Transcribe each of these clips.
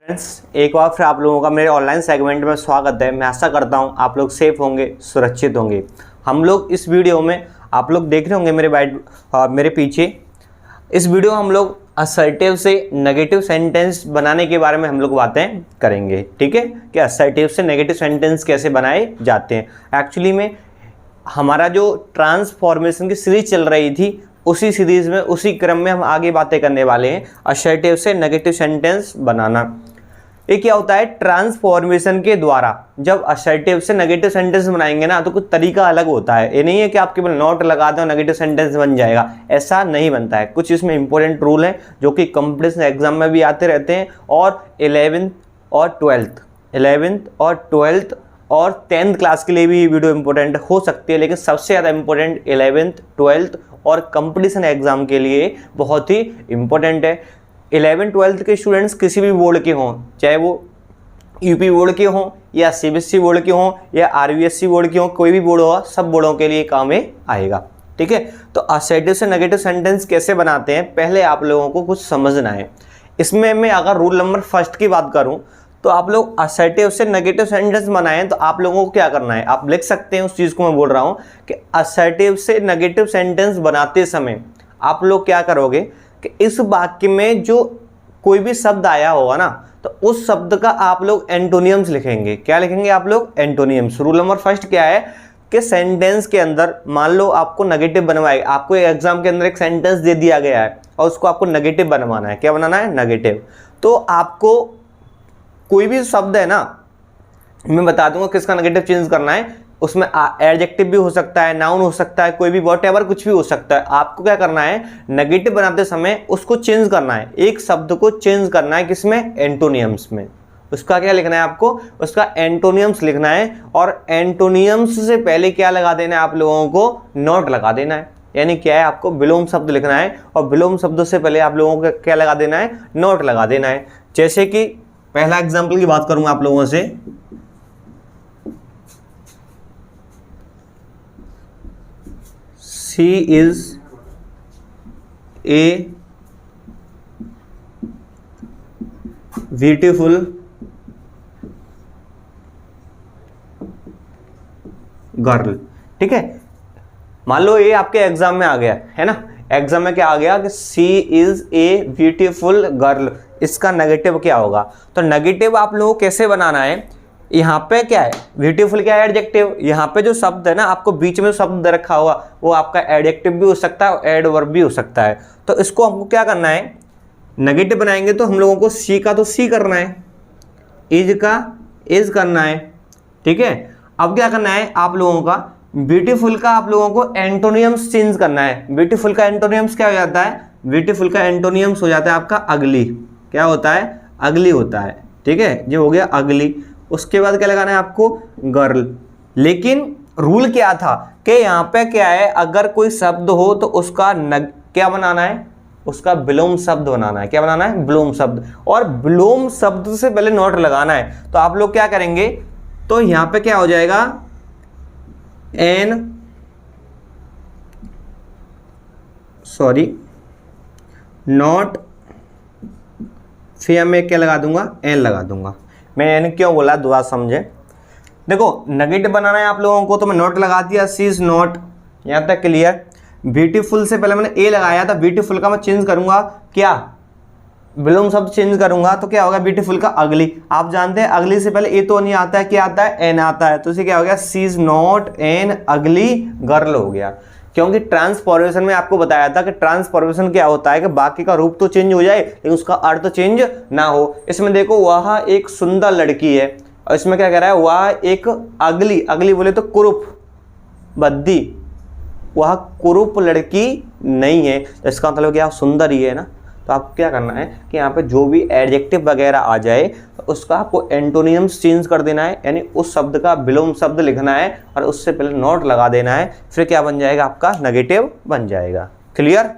Friends, एक बार फिर आप लोगों का मेरे ऑनलाइन सेगमेंट में स्वागत है। मैं आशा करता हूं आप लोग सेफ होंगे, सुरक्षित होंगे। हम लोग इस वीडियो में आप लोग देख रहे होंगे मेरे पीछे इस वीडियो में हम लोग असर्टिव से नेगेटिव सेंटेंस बनाने के बारे में हम लोग बातें करेंगे। ठीक है, कि असर्टिव से नेगेटिव सेंटेंस कैसे बनाए जाते हैं। एक्चुअली में हमारा जो ट्रांसफॉर्मेशन की सीरीज चल रही थी, उसी सीरीज में उसी क्रम में हम आगे बातें करने वाले हैं असर्टिव से नेगेटिव सेंटेंस बनाना। ये क्या होता है, ट्रांसफॉर्मेशन के द्वारा जब असर्टिव से नेगेटिव सेंटेंस बनाएंगे ना, तो कुछ तरीका अलग होता है। ये नहीं है कि आप केवल नॉट लगा दो नेगेटिव सेंटेंस बन जाएगा, ऐसा नहीं बनता है। कुछ इसमें इंपॉर्टेंट रूल हैं जो कि कॉम्पिटिशन एग्जाम में भी आते रहते हैं, और 11th और 12th और 10th क्लास के लिए भी ये वीडियो इंपॉर्टेंट हो सकती है, लेकिन सबसे ज़्यादा इंपॉर्टेंट 11th 12th और कंपटीशन एग्जाम के लिए बहुत ही इंपॉर्टेंट है। 11th 12th के स्टूडेंट्स किसी भी बोर्ड के हों, चाहे वो यूपी बोर्ड के हों या सीबीएसई बोर्ड के हों या आरबीएसई बोर्ड के हों, कोई भी बोर्ड हो, सब बोर्डों के लिए काम में आएगा। ठीक है, तो असर्टिव से नेगेटिव सेंटेंस कैसे बनाते हैं, पहले आप लोगों को कुछ समझना है। इसमें मैं अगर रूल नंबर फर्स्ट की बात करूं, तो आप लोग असर्टिव से नेगेटिव सेंटेंस बनाएं तो आप लोगों को क्या करना है, आप लिख सकते हैं उस चीज़ को मैं बोल रहा हूं कि असर्टिव से नेगेटिव सेंटेंस बनाते समय आप लोग क्या करोगे कि इस वाक्य में जो कोई भी शब्द आया होगा ना, तो उस शब्द का आप लोग एंटोनियम्स लिखेंगे। क्या लिखेंगे आप लोग? एंटोनियम्स। रूल नंबर फर्स्ट क्या है कि सेंटेंस के अंदर मान लो आपको नेगेटिव बनवाएगा, आपको एग्जाम के अंदर एक सेंटेंस दे दिया गया है और उसको आपको नेगेटिव बनवाना है। क्या बनाना है? नेगेटिव। तो आपको कोई भी शब्द है ना, मैं बता दूंगा किसका नेगेटिव चेंज करना है। उसमें एडजेक्टिव भी हो सकता है, नाउन हो सकता है, कोई भी व्हाटएवर कुछ भी हो सकता है। आपको क्या करना है, नेगेटिव बनाते समय उसको चेंज करना है, एक शब्द को चेंज करना है। किसमें? एंटोनियम्स में। उसका क्या लिखना है आपको? उसका एंटोनियम्स लिखना है। और एंटोनियम्स से पहले क्या लगा देना है आप लोगों को? नॉट लगा देना है। यानी क्या है, आपको विलोम शब्द लिखना है और विलोम शब्दों से पहले आप लोगों को क्या लगा देना है? नॉट लगा देना है। जैसे कि पहला एग्जाम्पल की बात करूंगा आप लोगों से, she is a beautiful girl. ठीक है, मान लो ये आपके एग्जाम में आ गया है ना, एग्जाम में क्या आ गया कि she is a beautiful girl. इसका नेगेटिव क्या होगा? तो नेगेटिव आप लोगों को कैसे बनाना है, यहाँ पे क्या है, ब्यूटीफुल क्या है? एडजेक्टिव। यहाँ पे जो शब्द है ना, आपको बीच में शब्द रखा हुआ, वो आपका एडजेक्टिव भी हो सकता है और एडवर्ब भी हो सकता है। तो इसको हमको क्या करना है, नेगेटिव बनाएंगे तो हम लोगों को सी का तो सी करना है, इज का इज करना है। ठीक है, अब क्या करना है आप लोगों का, ब्यूटीफुल का आप लोगों को एंटोनियम्स चेंज करना है। ब्यूटीफुल का एंटोनियम्स क्या हो जाता है? ब्यूटीफुल का एंटोनियम्स हो जाता है आपका अगली। क्या होता है? अगली होता है। ठीक है, ये हो गया अगली। उसके बाद क्या लगाना है आपको? गर्ल। लेकिन रूल क्या था कि यहाँ पे क्या है, अगर कोई शब्द हो तो उसका क्या बनाना है? उसका विलोम शब्द बनाना है। क्या बनाना है? विलोम शब्द। और विलोम शब्द से पहले नॉट लगाना है। तो आप लोग क्या करेंगे, तो यहाँ पे क्या हो जाएगा, नॉट, फिर मैं क्या लगा दूंगा? एन लगा दूंगा। मैं एन क्यों बोला, दोबारा समझे। देखो, नेगेटिव बनाना है आप लोगों को, तो मैं नॉट लगा दिया, सी इज नॉट। यहां तक क्लियर। ब्यूटीफुल से पहले मैंने ए लगाया था, ब्यूटीफुल का मैं चेंज करूंगा, क्या विलोम शब्द चेंज करूंगा, तो क्या होगा? ब्यूटीफुल का अगली। आप जानते हैं अगली से पहले ए तो नहीं आता है, क्या आता है? एन आता है। तो इसे क्या हो गया? She is not an ugly girl हो गया। क्योंकि ट्रांसफॉर्मेशन में आपको बताया था कि ट्रांसफॉर्मेशन क्या होता है कि बाकी का रूप तो चेंज हो जाए लेकिन उसका अर्थ चेंज ना हो। इसमें देखो, वह एक सुंदर लड़की है, और इसमें क्या कह रहा है? वह एक अगली, अगली बोले तो कुरूप बद्दी, वह कुरूप लड़की नहीं है। तो इसका मतलब क्या? सुंदर ही है ना। तो आपको क्या करना है कि यहाँ पे जो भी एडजेक्टिव वगैरह आ जाए तो उसका आपको एंटोनियम्स चेंज कर देना है, यानी उस शब्द का विलोम शब्द लिखना है और उससे पहले नॉट लगा देना है। फिर क्या बन जाएगा? आपका नेगेटिव बन जाएगा। क्लियर?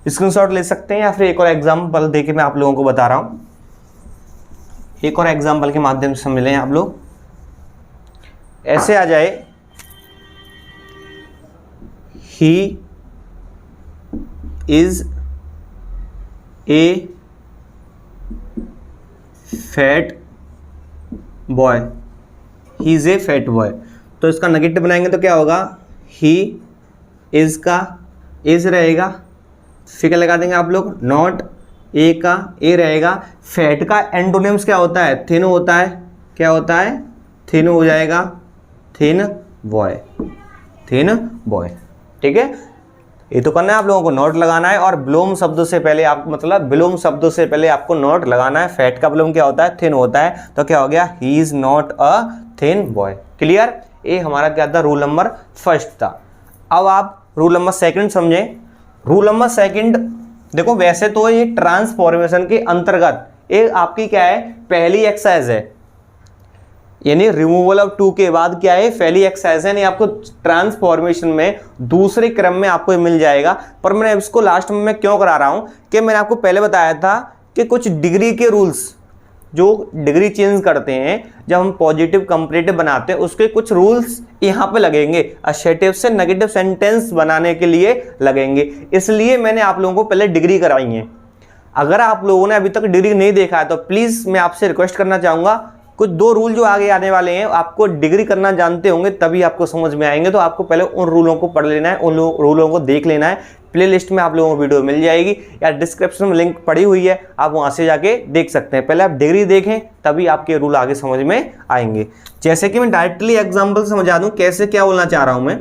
स्क्रीनशॉट ले सकते हैं या फिर एक और एग्जाम्पल देके मैं आप लोगों को बता रहा हूँ। एक और एग्जाम्पल के माध्यम से मिले आप लोग। ऐसे आ जाए, he is a fat boy, he is a fat boy. तो इसका नेगेटिव बनाएंगे तो क्या होगा, ही इज का इज रहेगा, फिर लगा देंगे आप लोग, नॉट ए का ए रहेगा। फैट का एंटोनिम्स क्या होता है, थिन होता है, क्या होता है, थिन हो जाएगा, थिन बॉय, थिन बॉय। ठीक है, ये तो करना है आप लोगों को, नोट लगाना है। और विलोम शब्दों से पहले आप मतलब विलोम शब्दों से पहले आपको नोट लगाना है। फैट का विलोम क्या होता है, थिन होता है, तो क्या हो गया, he is not a thin boy. Clear, ये हमारा क्या था, रूल नंबर फर्स्ट था। अब आप रूल नंबर सेकंड समझें। रूल नंबर सेकंड देखो, वैसे तो ये ट्रांसफॉर्मेशन के अंतर्गत ये आपकी क्या है, पहली एक्सरसाइज है, यानी रिमूवल ऑफ टू के बाद क्या है, पहली एक्सरसाइज है, नहीं आपको ट्रांसफॉर्मेशन में दूसरे क्रम में आपको मिल जाएगा। पर मैंने इसको लास्ट में मैं क्यों करा रहा हूं कि मैंने आपको पहले बताया था कि कुछ डिग्री के रूल्स, जो डिग्री चेंज करते हैं, जब हम पॉजिटिव कंपैरेटिव बनाते हैं, उसके कुछ रूल्स यहाँ पे लगेंगे, असर्टिव से नेगेटिव सेंटेंस बनाने के लिए लगेंगे। इसलिए मैंने आप लोगों को पहले डिग्री कराई है। अगर आप लोगों ने अभी तक डिग्री नहीं देखा है तो प्लीज़ मैं आपसे रिक्वेस्ट करना चाहूँगा, कुछ दो रूल जो आगे आने वाले हैं, आपको डिग्री करना जानते होंगे तभी आपको समझ में आएंगे। तो आपको पहले उन रूलों को पढ़ लेना है, उन रूलों को देख लेना है। प्लेलिस्ट में आप लोगों को वीडियो मिल जाएगी या डिस्क्रिप्शन में लिंक पड़ी हुई है, आप वहां से जाके देख सकते हैं। पहले आप डिग्री देखें तभी आपके रूल आगे समझ में आएंगे। जैसे कि मैं डायरेक्टली एग्जाम्पल समझा दूं कैसे क्या बोलना चाह रहा हूं मैं।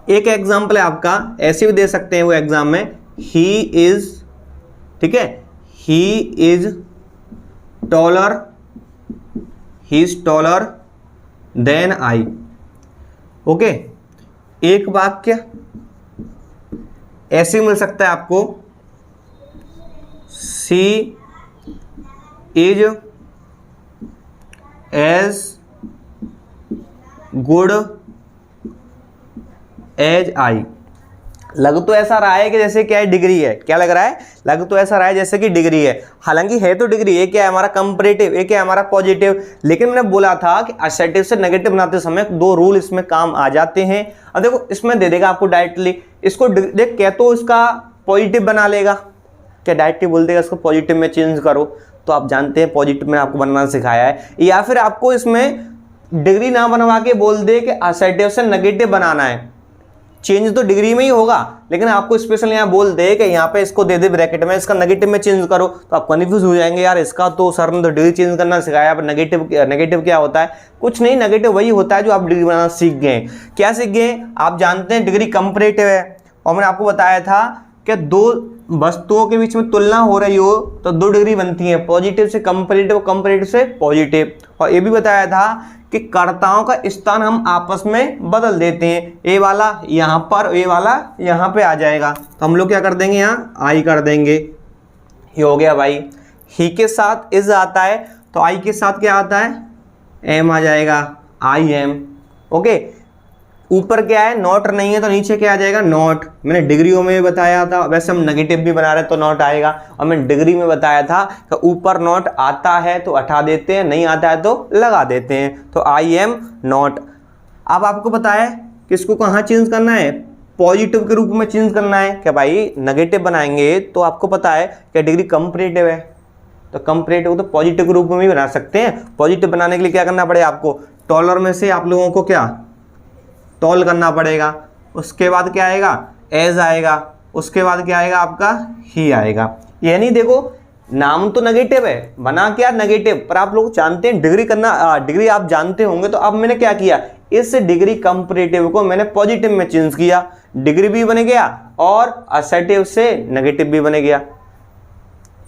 एक एग्जाम्पल है आपका, ऐसे भी दे सकते हैं वो एग्जाम में, ही इज, ठीक है, he is taller, he is taller than I. Okay, एक वाक्य ऐसे मिल सकता है आपको, she is as good as I. लग तो ऐसा रहा है कि जैसे क्या है, डिग्री है, क्या लग रहा है, लग तो ऐसा रहा है जैसे कि डिग्री है, हालांकि है तो डिग्री। ये क्या है हमारा कंपैरेटिव, ये क्या है हमारा पॉजिटिव। लेकिन मैंने बोला था कि असर्टिव से नेगेटिव बनाते समय दो रूल इसमें काम आ जाते हैं। अब देखो इसमें दे देगा आपको डायरेक्टली, इसको देख क्या तो इसका पॉजिटिव बना लेगा, क्या डायरेक्टली बोल देगा इसको पॉजिटिव में चेंज करो, तो आप जानते हैं पॉजिटिव में आपको बनाना सिखाया है। या फिर आपको इसमें डिग्री ना बनवा के बोल दे कि असर्टिव से नेगेटिव बनाना है, चेंज तो डिग्री में ही होगा, लेकिन आपको स्पेशल यहाँ बोल दे कि यहाँ पे इसको दे दे ब्रैकेट में, इसका नेगेटिव में चेंज करो, तो आप कन्फ्यूज हो जाएंगे, यार इसका तो सर ने तो डिग्री चेंज करना सिखाया, पर नेगेटिव क्या होता है। कुछ नहीं, नेगेटिव वही होता है जो आप डिग्री बनाना सीख गए। क्या सीख गए, आप जानते हैं डिग्री कंपैरेटिव है, और मैंने आपको बताया था कि दो वस्तुओं के बीच में तुलना हो रही हो तो दो डिग्री बनती है, पॉजिटिव से कंपैरेटिव, कंपैरेटिव से पॉजिटिव। और ये भी बताया था कि कर्ताओं का स्थान हम आपस में बदल देते हैं, ए वाला यहाँ पर, ए वाला यहाँ पे आ जाएगा, तो हम लोग क्या कर देंगे, यहाँ आई कर देंगे। ये हो गया भाई। ही के साथ इज आता है तो आई के साथ क्या आता है, एम आ जाएगा, आई एम। ओके, ऊपर क्या है, नॉट नहीं है तो नीचे क्या आ जाएगा, नॉट। मैंने डिग्रियों में बताया था, वैसे हम नेगेटिव भी बना रहे हैं तो नॉट आएगा, और मैंने डिग्री में बताया था कि ऊपर नॉट आता है तो हटा देते हैं, नहीं आता है तो लगा देते हैं, तो आई एम नॉट। अब आपको पता है कि इसको कहाँ चेंज करना है, पॉजिटिव के रूप में चेंज करना है। क्या भाई नेगेटिव बनाएंगे तो आपको पता है कि डिग्री कंपैरेटिव है, तो कंपैरेटिव तो पॉजिटिव के रूप में भी बना सकते हैं। पॉजिटिव बनाने के लिए क्या करना पड़ेगा आपको, टॉलर में से आप लोगों को क्या टॉल करना पड़ेगा, उसके बाद क्या आएगा, एज आएगा, उसके बाद क्या आएगा आपका, ही आएगा। यानी देखो नाम तो नेगेटिव है, बना क्या नेगेटिव, पर आप लोग जानते हैं डिग्री करना, डिग्री आप जानते होंगे। तो अब मैंने क्या किया, इस डिग्री कंपैरेटिव को मैंने पॉजिटिव में चेंज किया, डिग्री भी बन गया और असर्टिव से नेगेटिव भी बन गया।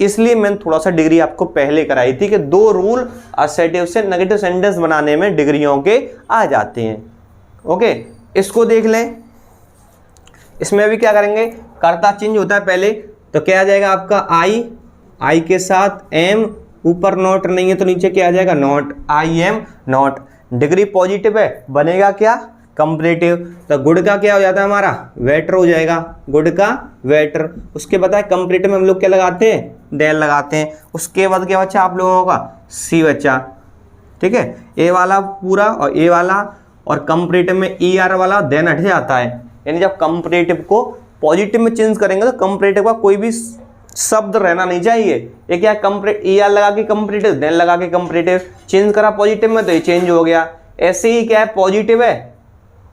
इसलिए मैंने थोड़ा सा डिग्री आपको पहले कराई थी कि दो रूल असर्टिव से नेगेटिव सेंटेंस बनाने में डिग्रियों के आ जाते हैं। ओके, इसको देख लें। इसमें भी क्या करेंगे, कर्ता चेंज होता है पहले, तो क्या आ जाएगा आपका आई, आई के साथ एम, ऊपर नॉट नहीं है तो नीचे क्या आ जाएगा, not, I am not. Degree positive है, बनेगा क्या, कंपैरेटिव, तो गुड का क्या हो जाता है हमारा, वेटर हो जाएगा, गुड का वेटर। उसके बाद कंपैरेटिव में हम लोग क्या लगाते हैं, देन लगाते हैं। उसके बाद क्या बचा आप लोगों का, सी बचा। ठीक है, ए वाला पूरा और ए वाला, और कंपैरेटिव में ई आर वाला देन हट जाता है। यानी जब कंपैरेटिव को पॉजिटिव में चेंज करेंगे तो कंपैरेटिव का कोई भी शब्द रहना नहीं चाहिए। ये क्या ER लगा के कंपैरेटिव, देन लगा के कंपैरेटिव, चेंज करा पॉजिटिव में तो ये चेंज हो गया। ऐसे ही क्या है, पॉजिटिव है,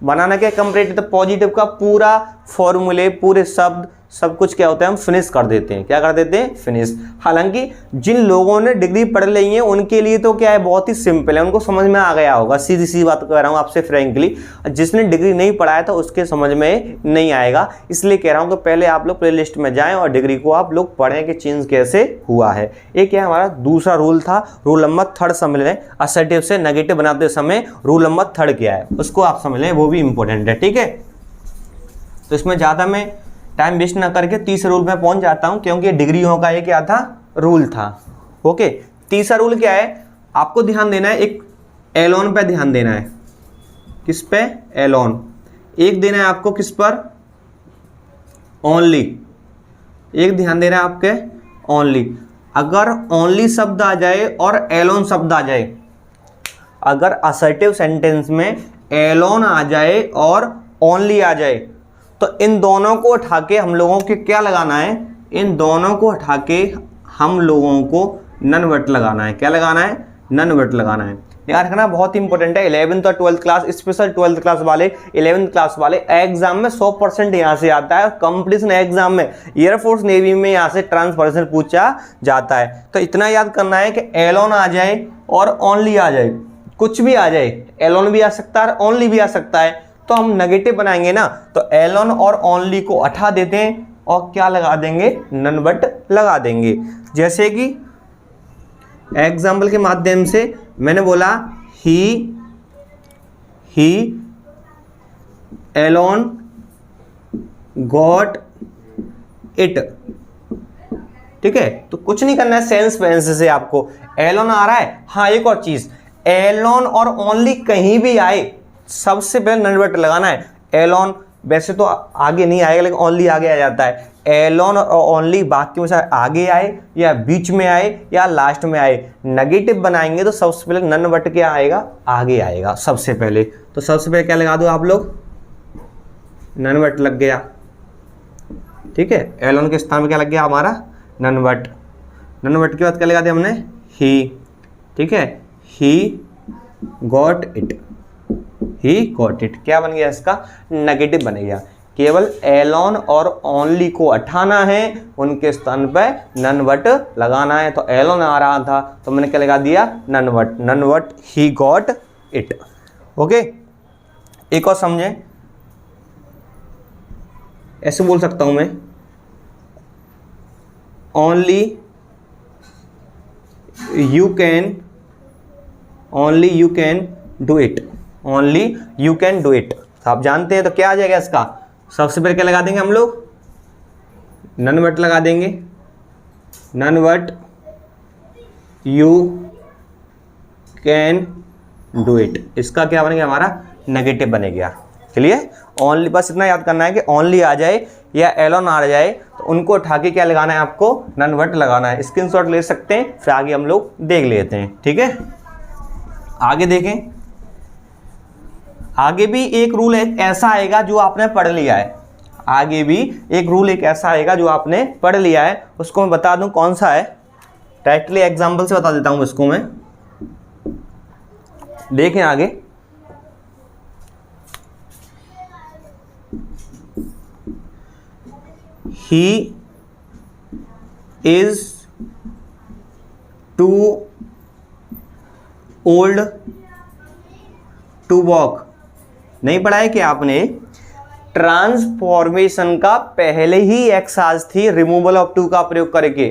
बनाना क्या कंपैरेटिव, तो पॉजिटिव का पूरा फॉर्मूले, पूरे शब्द, सब कुछ क्या होता है हम फिनिश कर देते हैं। क्या कर देते हैं, फिनिश। हालांकि जिन लोगों ने डिग्री पढ़ ली है उनके लिए तो क्या है, बहुत ही सिंपल है, उनको समझ में आ गया होगा। सीधी सी बात कर रहा हूँ आपसे फ्रैंकली, जिसने डिग्री नहीं पढ़ाया था उसके समझ में नहीं आएगा। इसलिए कह रहा हूँ कि पहले आप लोग प्ले लिस्ट में जाएं और डिग्री को आप लोग पढ़ें कि चेंज कैसे हुआ है। एक क्या हमारा दूसरा रूल था, रूल नंबर 3 समझ लें। असर्टिव से नेगेटिव बनाते समय रूल नंबर 3 क्या है उसको आप समझ लें, वो भी इंपॉर्टेंट है। ठीक है, तो इसमें ज़्यादा मैं टाइम वेस्ट ना करके तीसरे रूल में पहुंच जाता हूं, क्योंकि डिग्रियों का ये क्या था, रूल था। ओके, तीसरा रूल क्या है, आपको ध्यान देना है, एक एलोन पे ध्यान देना है। किस पे, एलोन। एक देना है आपको किस पर, ओनली। एक ध्यान देना है आपके ओनली। अगर ओनली शब्द आ जाए और एलोन शब्द आ जाए, अगर असर्टिव सेंटेंस में एलोन आ जाए और ओनली आ जाए, तो इन दोनों को उठा के हम लोगों के क्या लगाना है, इन दोनों को उठा के हम लोगों को नन वर्ड लगाना है। क्या लगाना है, नन वर्ड लगाना है। याद रखना बहुत ही इंपॉर्टेंट है। 11th और 12th class, special 12th class वाले, 11th क्लास वाले एग्जाम में 100% यहाँ से आता है। कंपटीशन एग्जाम में, एयरफोर्स नेवी में यहाँ से ट्रांसफॉर्मेशन पूछा जाता है। तो इतना याद करना है कि एलोन आ जाए और ओनली आ जाए, कुछ भी आ जाए, एलोन भी आ सकता है, ओनली भी आ सकता है, तो हम नेगेटिव बनाएंगे ना, तो एलोन और ओनली को हटा देते हैं और क्या लगा देंगे, नन वर्ड लगा देंगे। जैसे कि एग्जाम्पल के माध्यम से मैंने बोला ही एलोन गॉट इट। ठीक है, तो कुछ नहीं करना है, सेंस वेंस से आपको एलोन आ रहा है। हाँ, एक और चीज, एलोन और ओनली कहीं भी आए, सबसे पहले नन वर्ड लगाना है। एलोन वैसे तो आगे नहीं आएगा, लेकिन ओनली आगे आ जाता है। एलोन और ओनली वाक्य में से आगे आए या बीच में आए या लास्ट में आए, नेगेटिव बनाएंगे तो सबसे पहले नन वर्ड क्या आएगा, आगे आएगा सबसे पहले। तो सबसे पहले क्या लगा दो आप लोग, नन वर्ड लग गया। ठीक है, एलोन के स्थान में क्या लग गया हमारा, नन वर्ड। नन वर्ड के बाद क्या लगा दिया हमने, ही। ठीक है, ही got it, he got it क्या बन गया, इसका नेगेटिव बन गया। केवल एलोन और ओनली को हटाना है, उनके स्थान पर नन वर्ड लगाना है। तो एलोन आ रहा था तो मैंने क्या लगा दिया, नन वर्ड। नन वर्ड ही गॉट इट। ओके, एक और समझें, ऐसे बोल सकता हूं मैं, only you can do it, only you can do it. आप जानते हैं तो क्या आ जाएगा इसका, सबसे पहले क्या लगा देंगे हम लोग, नन वर्ड लगा देंगे। None word you can do it, इसका क्या बनेगा हमारा, नेगेटिव बनेगा। क्लियर, ओनली, बस इतना याद करना है कि ओनली आ जाए या एलोन आ जाए तो उनको उठा के क्या लगाना है आपको, नन वर्ड लगाना है। स्क्रीनशॉट ले सकते हैं, फिर आगे हम लोग देख लेते हैं। ठीक है, आगे देखें। आगे भी एक रूल ऐसा आएगा जो आपने पढ़ लिया है, आगे भी एक रूल एक ऐसा आएगा जो आपने पढ़ लिया है, उसको मैं बता दूं कौन सा है। डायरेक्टली एग्जांपल से बता देता हूं इसको मैं, देखें आगे। He is too old to walk. नहीं पढ़ा है क्या आपने, ट्रांसफॉर्मेशन का पहले ही एक्सरसाइज थी, रिमूवल ऑफ टू का प्रयोग करके,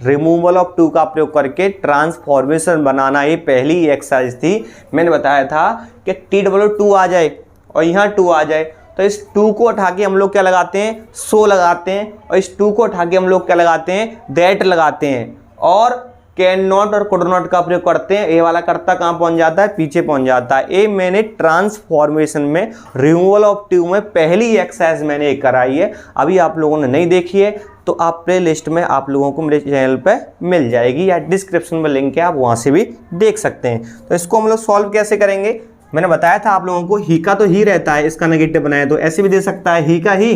रिमूवल ऑफ टू का प्रयोग करके ट्रांसफॉर्मेशन बनाना, ये पहली ही एक्सरसाइज थी। मैंने बताया था कि TW2 आ जाए और यहाँ 2 आ जाए तो इस 2 को उठा के हम लोग क्या लगाते हैं, सो लगाते हैं, और इस 2 को उठा के हम लोग क्या लगाते हैं, दैट लगाते हैं, और कैन नॉट और कुड नॉट का प्रयोग करते हैं। ये वाला कर्ता कहाँ पहुंच जाता है, पीछे पहुंच जाता है। ये मैंने ट्रांसफॉर्मेशन में, रिमूवल ऑफ टू में पहली एक्सरसाइज मैंने कराई है। अभी आप लोगों ने नहीं देखी है तो आप प्ले लिस्ट में आप लोगों को मेरे चैनल पे मिल जाएगी, या डिस्क्रिप्शन में लिंक है, आप वहाँ से भी देख सकते हैं। तो इसको हम लोग सॉल्व कैसे करेंगे, मैंने बताया था आप लोगों को, ही का तो ही रहता है, इसका नेगेटिव बनाया तो ऐसे भी दे सकता है, ही का ही,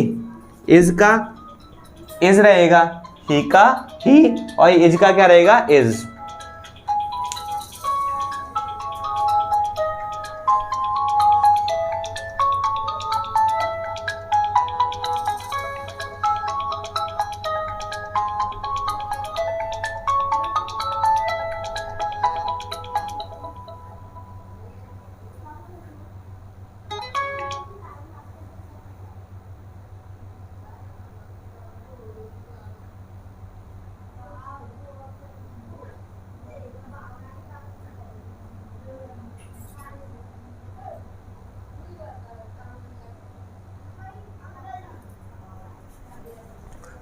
इज का इज रहेगा, ही का ही, और इज का क्या रहेगा, इज।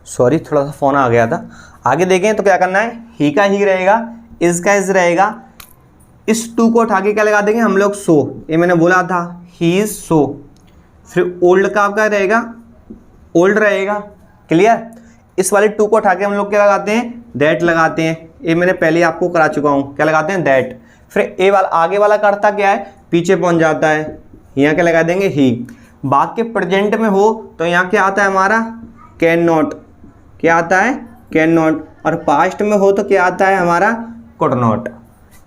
सॉरी, थोड़ा सा फोन आ गया था। आगे देखें तो क्या करना है, ही का ही रहेगा, इज का इज रहेगा, इस टू को उठा के क्या लगा देंगे हम लोग, सो। ये मैंने बोला था, ही इज सो। फिर ओल्ड का आपका रहेगा, ओल्ड रहेगा। क्लियर। इस वाले टू को उठा के हम लोग क्या लगाते हैं, दैट लगाते हैं। ये मैंने पहले आपको करा चुका हूँ, क्या लगाते हैं, दैट। फिर ए वाला आगे वाला करता क्या है, पीछे पहुंच जाता है, यहाँ क्या लगा देंगे, ही। वाक्य प्रेजेंट में हो तो यहाँ क्या आता है हमारा, कैन नॉट। क्या आता है, कैन नॉट। और पास्ट में हो तो क्या आता है हमारा, कुड नॉट।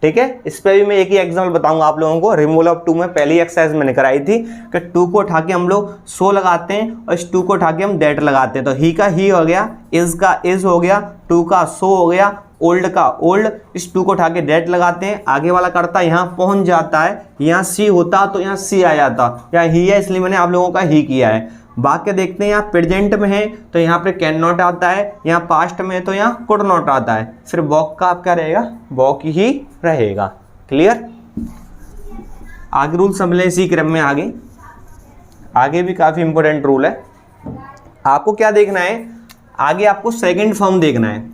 ठीक है। इस पर भी मैं एक ही एग्जाम्पल बताऊंगा आप लोगों को। रिमूवल ऑफ टू में पहली एक्सरसाइज मैंने कराई थी कि टू को उठा के हम लोग सो लगाते हैं और इस टू को उठा के हम दैट लगाते हैं। तो ही का ही हो गया, इज का इज हो गया, टू का सो हो गया, ओल्ड का ओल्ड। इस टू को उठा के दैट लगाते हैं, आगे वाला करता यहाँ पहुंच जाता है, यहाँ सी होता तो यहाँ सी आ जाता, यहाँ ही है इसलिए मैंने आप लोगों का ही किया है। वाक्य देखते हैं, यहाँ प्रेजेंट में है तो यहाँ पे कैन नॉट आता है, यहाँ पास्ट में है तो यहाँ कुड नॉट आता है। फिर वॉक का आप क्या रहेगा, वॉक ही रहेगा। क्लियर। आगे रूल समझ लें इसी क्रम में। आगे भी काफ़ी इंपॉर्टेंट रूल है। आपको क्या देखना है, आगे आपको सेकंड फॉर्म देखना है।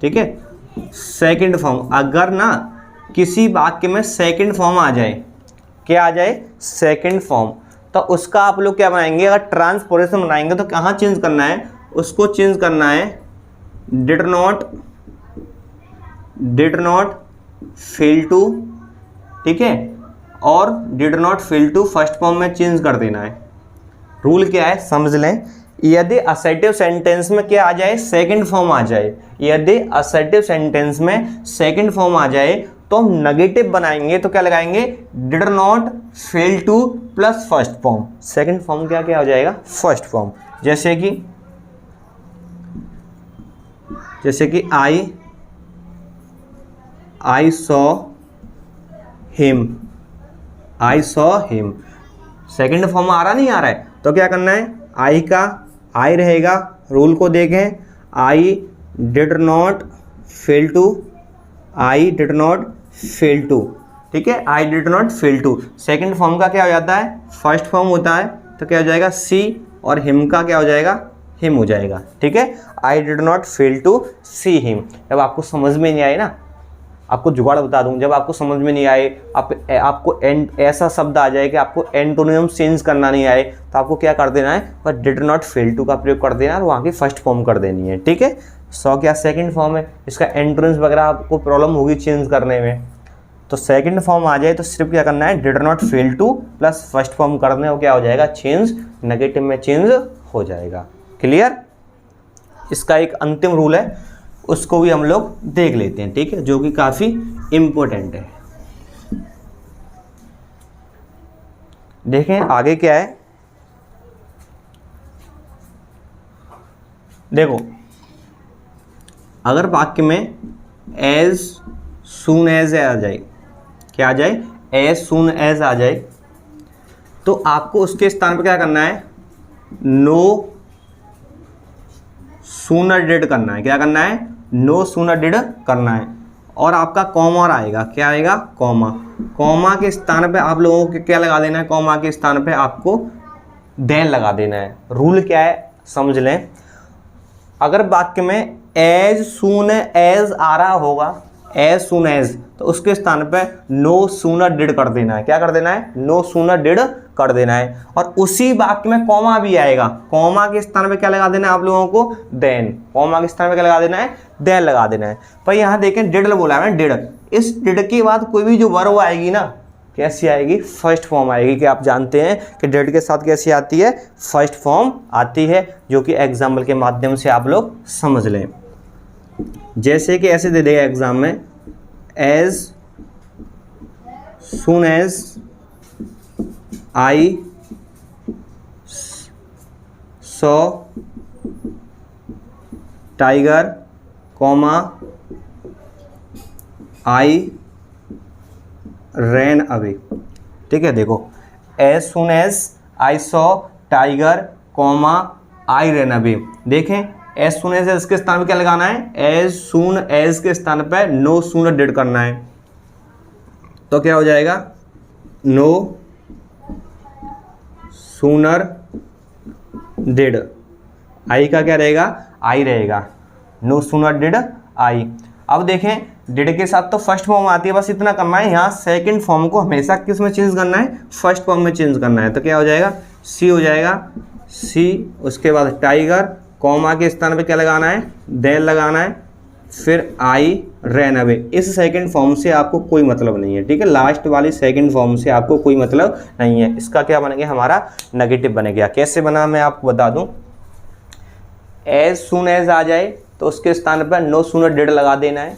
ठीक है। सेकंड फॉर्म, अगर ना किसी वाक्य में सेकंड फॉर्म आ जाए, क्या आ जाए, सेकंड फॉर्म, तो उसका आप लोग क्या बनाएंगे, अगर ट्रांसपोजिशन बनाएंगे तो कहाँ चेंज करना है, उसको चेंज करना है डिड नॉट फेल टू। ठीक है। और did not fail to first form में चेंज कर देना है। रूल क्या है समझ लें। यदि असर्टिव सेंटेंस में क्या आ जाए, सेकंड फॉर्म आ जाए, यदि असर्टिव सेंटेंस में सेकंड फॉर्म आ जाए तो हम नेगेटिव बनाएंगे तो क्या लगाएंगे, did not fail to plus first form. Second form क्या क्या हो जाएगा, फर्स्ट फॉर्म। जैसे कि I saw him. Second form आ रहा नहीं आ रहा है तो क्या करना है, आई का आई रहेगा। रूल को देखें, I did not fail to. ठीक है। I did not fail to. Second form का क्या हो जाता है, फर्स्ट फॉर्म होता है तो क्या हो जाएगा, सी। और हिम का क्या हो जाएगा, हिम हो जाएगा। ठीक है। I did not fail to see him. जब आपको समझ में नहीं आए ना, आपको जुगाड़ बता दूं, जब आपको समझ में नहीं आए, आपको ऐसा शब्द आ जाए कि आपको एंटोनिम चेंज करना नहीं आए, तो आपको क्या कर देना है, बस डिड नॉट फेल टू का प्रयोग कर देना है और वहाँ की फर्स्ट फॉर्म कर देनी है। ठीक है। सौ क्या सेकंड फॉर्म है, इसका एंटोनिम्स वगैरह आपको प्रॉब्लम होगी चेंज करने में, तो सेकंड फॉर्म आ जाए तो सिर्फ क्या करना है, did not fail to plus first form करने हो, क्या हो जाएगा, चेंज, नेगेटिव में चेंज हो जाएगा। क्लियर। इसका एक अंतिम रूल है, उसको भी हम लोग देख लेते हैं। ठीक है। जो कि काफ़ी इम्पोर्टेंट है। देखें आगे क्या है। देखो, अगर वाक्य में एज सून एज आ जाए, क्या आ जाए, एज सून एज आ जाए, तो आपको उसके स्थान पर क्या करना है, नो सूनर डिड करना है। क्या करना है, नो सूनर डिड करना है। और आपका कॉमा आएगा, क्या आएगा, कॉमा। कॉमा के स्थान पे आप लोगों को क्या लगा देना है, कॉमा के स्थान पे आपको देन लगा देना है। रूल क्या है समझ लें। अगर वाक्य में एज सून एज आ रहा होगा, एज सून एज, तो उसके स्थान पे नो सूनर डिड कर देना है। क्या कर देना है, नो सूनर डिड कर देना है। और उसी वाक्य में कॉमा भी आएगा, कॉमा के स्थान पे क्या लगा देना है आप लोगों को, देन। कॉमा के स्थान पे क्या लगा देना है, देन लगा देना है। पर यहाँ देखें डिड बोला है, डिड। इस डिड के बाद कोई भी जो वर्ब आएगी ना, कैसी आएगी, फर्स्ट फॉर्म आएगी, कि आप जानते हैं कि डेड के साथ कैसी आती है, फर्स्ट फॉर्म आती है, जो कि एग्जाम्पल के माध्यम से आप लोग समझ लें। जैसे कि ऐसे दे देगा एग्जाम में, as soon as I saw tiger comma I ran away. ठीक है, देखो as soon as I saw tiger comma I ran away. देखें एज सून एज इसके स्थान पे क्या लगाना है, एज सून एज के स्थान पे नो सूनर डिड करना है, तो क्या हो जाएगा, नो सूनर डिड, आई का क्या रहेगा, आई रहेगा, नो सूनर डिड आई। अब देखें डिड के साथ तो फर्स्ट फॉर्म आती है, बस इतना करना है, यहाँ सेकंड फॉर्म को हमेशा किस में चेंज करना है, फर्स्ट फॉर्म में चेंज करना है, तो क्या हो जाएगा, सी हो जाएगा, सी, उसके बाद टाइगर कॉमा के स्थान पे क्या लगाना है, देन लगाना है, फिर आई रैन अवे। इस सेकंड फॉर्म से आपको कोई मतलब नहीं है, ठीक है, लास्ट वाली सेकंड फॉर्म से आपको कोई मतलब नहीं है। इसका क्या बनेगा, हमारा नेगेटिव बनेगा। कैसे बना मैं आपको बता दूं, एज सून एज आ जाए तो उसके स्थान पर नो सूनर डिड लगा देना है,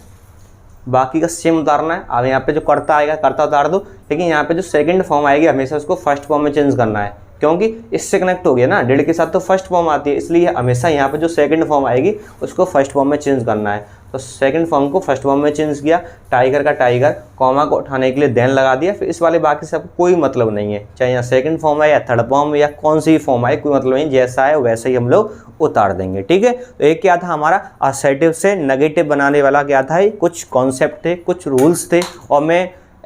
बाकी का सेम उतारना है। अब यहाँ पे जो करता आएगा करता उतार दो, लेकिन यहाँ पे जो सेकंड फॉर्म आएगी हमेशा उसको फर्स्ट फॉर्म में चेंज करना है, क्योंकि इससे कनेक्ट हो गया ना, डिड के साथ तो फर्स्ट फॉर्म आती है, इसलिए हमेशा यहाँ पे जो सेकंड फॉर्म आएगी उसको फर्स्ट फॉर्म में चेंज करना है। तो सेकंड फॉर्म को फर्स्ट फॉर्म में चेंज किया, टाइगर का टाइगर, कॉमा को उठाने के लिए देन लगा दिया, फिर इस वाले बाकी सब कोई मतलब नहीं है, चाहे यहाँ सेकंड फॉर्म है या थर्ड फॉर्म या कौन सी फॉर्म है, कोई मतलब नहीं, जैसा है वैसे ही हम लोग उतार देंगे। ठीक है, तो एक क्या था हमारा असर्टिव से नेगेटिव बनाने वाला, क्या था, कुछ कॉन्सेप्ट थे, कुछ रूल्स थे, और मैं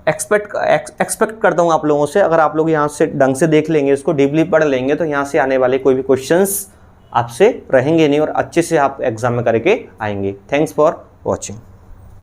एक्सपेक्ट करता हूँ आप लोगों से, अगर आप लोग यहाँ से ढंग से देख लेंगे, इसको डीपली पढ़ लेंगे, तो यहाँ से आने वाले कोई भी क्वेश्चंस आपसे रहेंगे नहीं और अच्छे से आप एग्जाम में करके आएंगे। Thanks for watching.